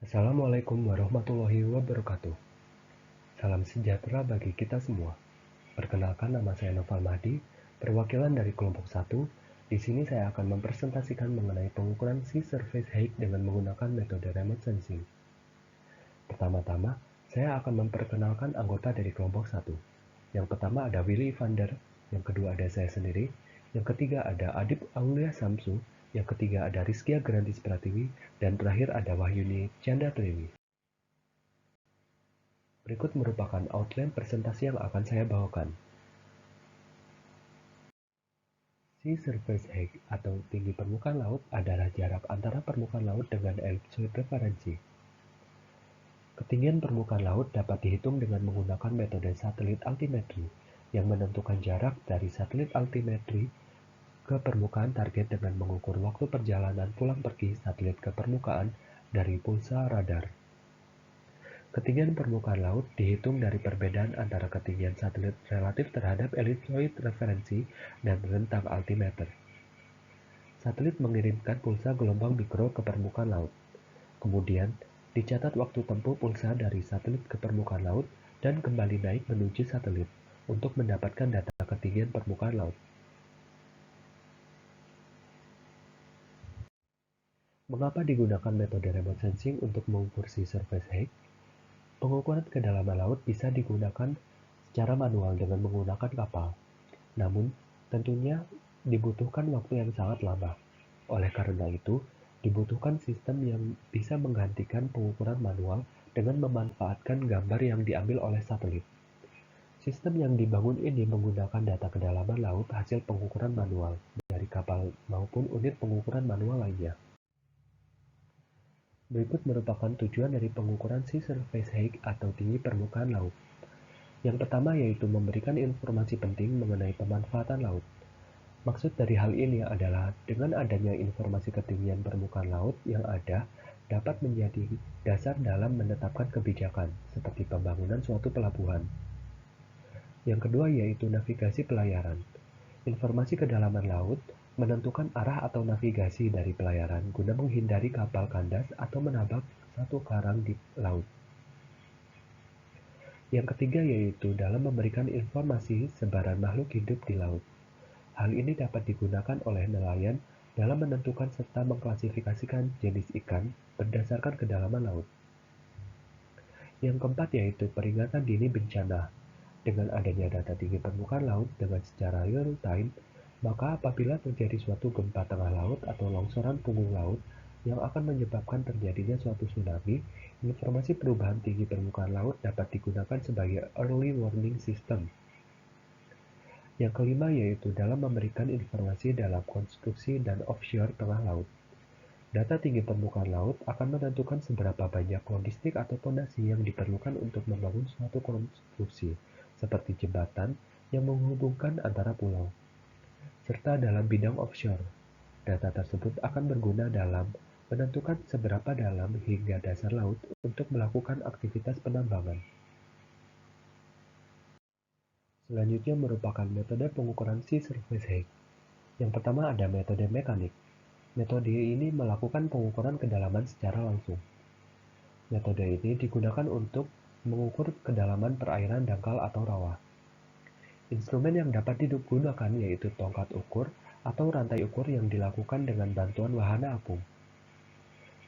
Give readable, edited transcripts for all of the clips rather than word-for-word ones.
Assalamualaikum warahmatullahi wabarakatuh. Salam sejahtera bagi kita semua. Perkenalkan, nama saya Noval Mahdi, perwakilan dari kelompok 1. Di sini saya akan mempresentasikan mengenai pengukuran sea surface height dengan menggunakan metode remote sensing. Pertama-tama, saya akan memperkenalkan anggota dari kelompok 1. Yang pertama ada Willy Vander, yang kedua ada saya sendiri, yang ketiga ada Adib Aulia Samsu, yang ketiga ada Rizkia Grantis Pratiwi, dan terakhir ada Wahyuni Chandra Triwi. Berikut merupakan outline presentasi yang akan saya bawakan. Sea surface height atau tinggi permukaan laut adalah jarak antara permukaan laut dengan ellipsoid referensi. Ketinggian permukaan laut dapat dihitung dengan menggunakan metode satelit altimetri yang menentukan jarak dari satelit altimetri ke permukaan target dengan mengukur waktu perjalanan pulang pergi satelit ke permukaan dari pulsa radar. Ketinggian permukaan laut dihitung dari perbedaan antara ketinggian satelit relatif terhadap ellipsoid referensi dan rentang altimeter. Satelit mengirimkan pulsa gelombang mikro ke permukaan laut. Kemudian, dicatat waktu tempuh pulsa dari satelit ke permukaan laut dan kembali naik menuju satelit untuk mendapatkan data ketinggian permukaan laut. Mengapa digunakan metode remote sensing untuk mengukur sea surface height? Pengukuran kedalaman laut bisa digunakan secara manual dengan menggunakan kapal. Namun, tentunya dibutuhkan waktu yang sangat lama. Oleh karena itu, dibutuhkan sistem yang bisa menggantikan pengukuran manual dengan memanfaatkan gambar yang diambil oleh satelit. Sistem yang dibangun ini menggunakan data kedalaman laut hasil pengukuran manual dari kapal maupun unit pengukuran manual lainnya. Berikut merupakan tujuan dari pengukuran sea surface height atau tinggi permukaan laut. Yang pertama yaitu memberikan informasi penting mengenai pemanfaatan laut. Maksud dari hal ini adalah dengan adanya informasi ketinggian permukaan laut yang ada dapat menjadi dasar dalam menetapkan kebijakan, seperti pembangunan suatu pelabuhan. Yang kedua yaitu navigasi pelayaran. Informasi kedalaman laut menentukan arah atau navigasi dari pelayaran guna menghindari kapal kandas atau menabrak satu karang di laut. Yang ketiga yaitu dalam memberikan informasi sebaran makhluk hidup di laut. Hal ini dapat digunakan oleh nelayan dalam menentukan serta mengklasifikasikan jenis ikan berdasarkan kedalaman laut. Yang keempat yaitu peringatan dini bencana. Dengan adanya data tinggi permukaan laut dengan secara real time, maka apabila terjadi suatu gempa tengah laut atau longsoran punggung laut yang akan menyebabkan terjadinya suatu tsunami, informasi perubahan tinggi permukaan laut dapat digunakan sebagai early warning system. Yang kelima yaitu dalam memberikan informasi dalam konstruksi dan offshore tengah laut. Data tinggi permukaan laut akan menentukan seberapa banyak logistik atau fondasi yang diperlukan untuk membangun suatu konstruksi, seperti jembatan yang menghubungkan antara pulau. Serta dalam bidang offshore, data tersebut akan berguna dalam menentukan seberapa dalam hingga dasar laut untuk melakukan aktivitas penambangan. Selanjutnya merupakan metode pengukuran sea surface height. Yang pertama ada metode mekanik. Metode ini melakukan pengukuran kedalaman secara langsung. Metode ini digunakan untuk mengukur kedalaman perairan dangkal atau rawa. Instrumen yang dapat digunakan yaitu tongkat ukur atau rantai ukur yang dilakukan dengan bantuan wahana apung.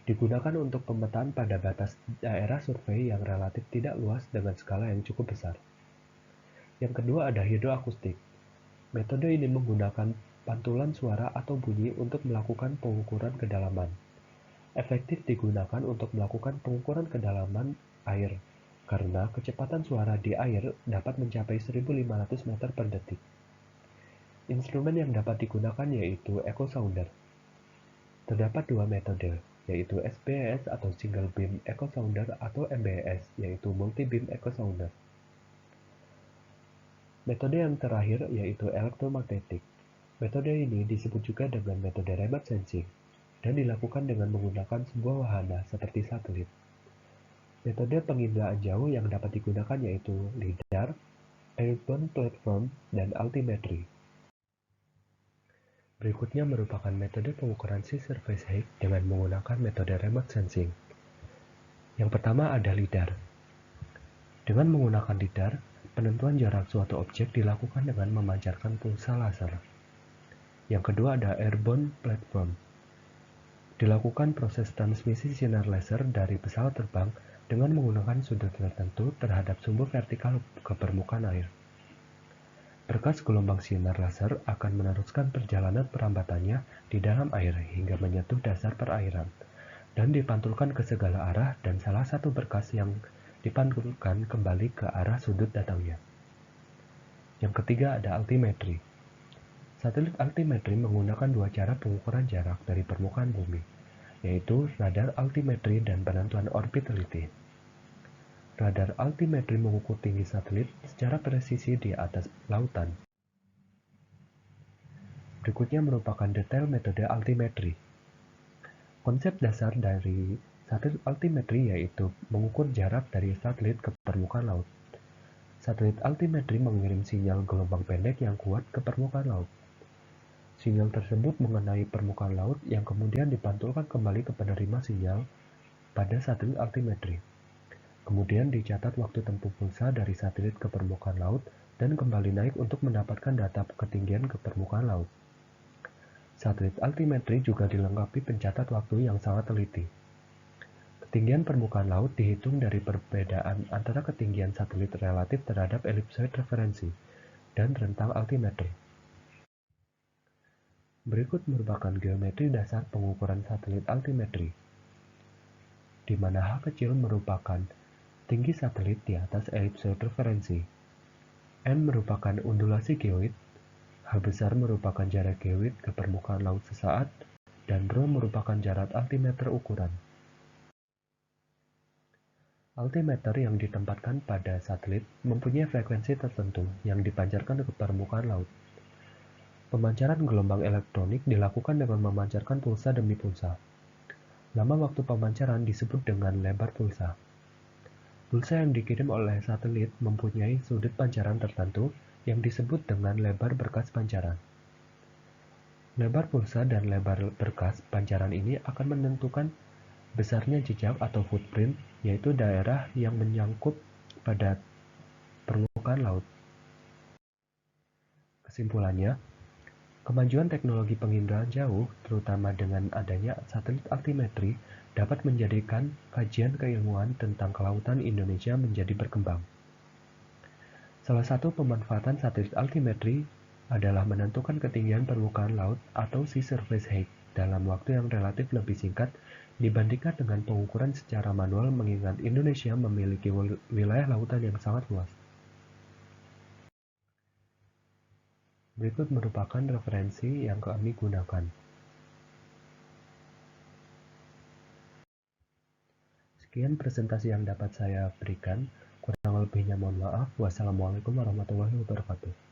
Digunakan untuk pemetaan pada batas daerah survei yang relatif tidak luas dengan skala yang cukup besar. Yang kedua ada hidroakustik. Metode ini menggunakan pantulan suara atau bunyi untuk melakukan pengukuran kedalaman. Efektif digunakan untuk melakukan pengukuran kedalaman air, karena kecepatan suara di air dapat mencapai 1.500 meter per detik. Instrumen yang dapat digunakan yaitu echo sounder. Terdapat dua metode, yaitu SBES atau Single Beam Echo Sounder atau MBES, yaitu Multi Beam Echo Sounder. Metode yang terakhir yaitu elektromagnetik. Metode ini disebut juga dengan metode remote sensing dan dilakukan dengan menggunakan sebuah wahana seperti satelit. Metode penginderaan jauh yang dapat digunakan yaitu LiDAR, Airborne Platform, dan Altimetry. Berikutnya merupakan metode pengukuran sea surface height dengan menggunakan metode remote sensing. Yang pertama ada LIDAR. Dengan menggunakan LIDAR, penentuan jarak suatu objek dilakukan dengan memancarkan pulsa laser. Yang kedua ada Airborne Platform. Dilakukan proses transmisi sinar laser dari pesawat terbang dengan menggunakan sudut tertentu terhadap sumber vertikal ke permukaan air. Berkas gelombang sinar laser akan meneruskan perjalanan perambatannya di dalam air hingga menyentuh dasar perairan dan dipantulkan ke segala arah, dan salah satu berkas yang dipantulkan kembali ke arah sudut datangnya. Yang ketiga ada altimetri. Satelit altimetri menggunakan dua cara pengukuran jarak dari permukaan bumi, yaitu radar altimetri dan penentuan orbit teliti. Radar altimetri mengukur tinggi satelit secara presisi di atas lautan. Berikutnya merupakan detail metode altimetri. Konsep dasar dari satelit altimetri yaitu mengukur jarak dari satelit ke permukaan laut. Satelit altimetri mengirim sinyal gelombang pendek yang kuat ke permukaan laut. Sinyal tersebut mengenai permukaan laut yang kemudian dipantulkan kembali ke penerima sinyal pada satelit altimetri. Kemudian dicatat waktu tempuh pulsa dari satelit ke permukaan laut dan kembali naik untuk mendapatkan data ketinggian ke permukaan laut. Satelit altimetri juga dilengkapi pencatat waktu yang sangat teliti. Ketinggian permukaan laut dihitung dari perbedaan antara ketinggian satelit relatif terhadap elipsoid referensi dan rentang altimetri. Berikut merupakan geometri dasar pengukuran satelit altimetri, di mana H kecil merupakan tinggi satelit di atas elipsoid referensi, N merupakan undulasi geoid, H besar merupakan jarak geoid ke permukaan laut sesaat, dan ρ merupakan jarak altimeter ukuran. Altimeter yang ditempatkan pada satelit mempunyai frekuensi tertentu yang dipancarkan ke permukaan laut. Pemancaran gelombang elektronik dilakukan dengan memancarkan pulsa demi pulsa. Lama waktu pemancaran disebut dengan lebar pulsa. Pulsa yang dikirim oleh satelit mempunyai sudut pancaran tertentu yang disebut dengan lebar berkas pancaran. Lebar pulsa dan lebar berkas pancaran ini akan menentukan besarnya jejak atau footprint, yaitu daerah yang menyangkut pada permukaan laut. Kesimpulannya, kemajuan teknologi penginderaan jauh, terutama dengan adanya satelit altimetri, dapat menjadikan kajian keilmuan tentang kelautan Indonesia menjadi berkembang. Salah satu pemanfaatan satelit altimetri adalah menentukan ketinggian permukaan laut atau sea surface height dalam waktu yang relatif lebih singkat dibandingkan dengan pengukuran secara manual, mengingat Indonesia memiliki wilayah lautan yang sangat luas. Berikut merupakan referensi yang kami gunakan. Sekian presentasi yang dapat saya berikan. Kurang lebihnya mohon maaf. Wassalamualaikum warahmatullahi wabarakatuh.